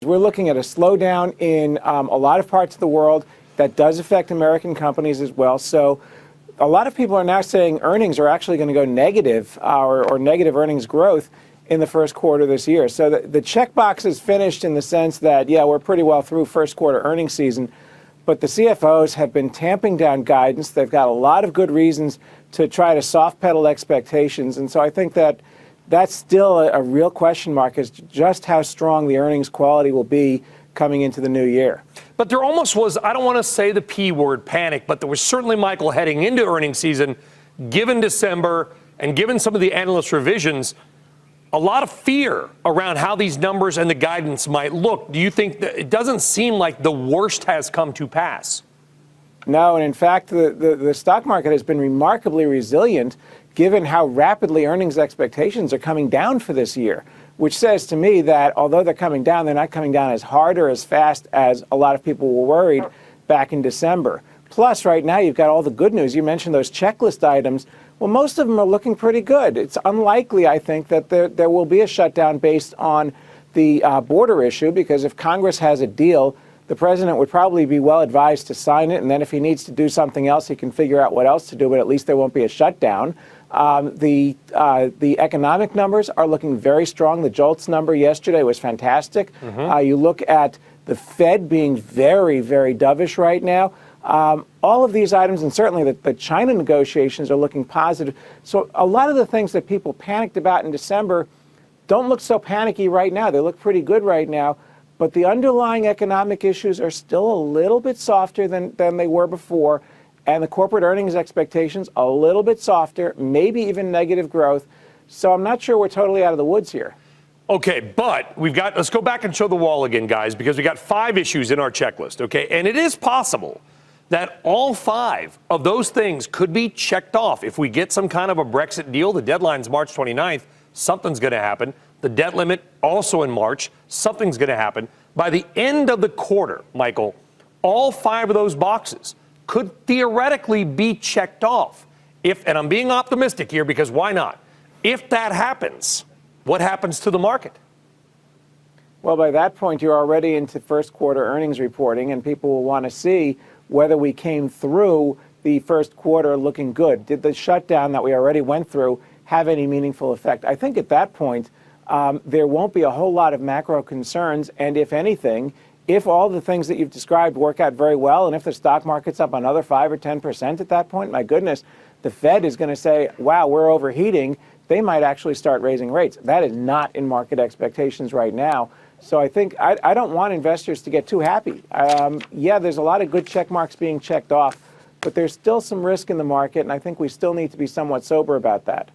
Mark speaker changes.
Speaker 1: We're looking at a slowdown in a lot of parts of the world that does affect American companies as well. So a lot of people are now saying earnings are actually going to go negative or negative earnings growth in the first quarter this year. So the checkbox is finished in the sense that, yeah, we're pretty well through first quarter earnings season. But the CFOs have been tamping down guidance. They've got a lot of good reasons to try to soft pedal expectations. And so I think that that's still a real question mark as to just how strong the earnings quality will be coming into the new year.
Speaker 2: But there almost was, I don't want to say the P word, panic, but there was certainly, Michael, heading into earnings season, given December and given some of the analyst revisions, a lot of fear around how these numbers and the guidance might look. Do you think that it doesn't seem like the worst has come to pass?
Speaker 1: No, and in fact, the stock market has been remarkably resilient given how rapidly earnings expectations are coming down for this year, which says to me that although they're coming down, they're not coming down as hard or as fast as a lot of people were worried back in December. Plus, right now, you've got all the good news. You mentioned those checklist items. Well, most of them are looking pretty good. It's unlikely, I think, that there will be a shutdown based on the border issue, because if Congress has a deal, the president would probably be well advised to sign it, and then if he needs to do something else, he can figure out what else to do, but at least there won't be a shutdown. The economic numbers are looking very strong. The JOLTS number yesterday was fantastic. You look at the Fed being very, very dovish right now. All of these items, and certainly the China negotiations, are looking positive. So a lot of the things that people panicked about in December don't look so panicky right now. They look pretty good right now. But the underlying economic issues are still a little bit softer than they were before. And the corporate earnings expectations a little bit softer, maybe even negative growth. So I'm not sure we're totally out of the woods here.
Speaker 2: Okay, but let's go back and show the wall again, guys, because we got 5 issues in our checklist, okay? And it is possible that all 5 of those things could be checked off. If we get some kind of a Brexit deal, the deadline's March 29th, something's going to happen. The debt limit also in March, something's going to happen. By the end of the quarter, Michael, all 5 of those boxes could theoretically be checked off. And I'm being optimistic here because why not? If that happens, what happens to the market?
Speaker 1: Well, by that point, you're already into first quarter earnings reporting, and people will want to see whether we came through the first quarter looking good. Did the shutdown that we already went through have any meaningful effect? I think at that point, there won't be a whole lot of macro concerns, and if anything, if all the things that you've described work out very well, and if the stock market's up another 5 or 10% at that point, my goodness, the Fed is going to say, wow, we're overheating. They might actually start raising rates. That is not in market expectations right now. So I think I don't want investors to get too happy. Yeah, there's a lot of good check marks being checked off, but there's still some risk in the market, and I think we still need to be somewhat sober about that.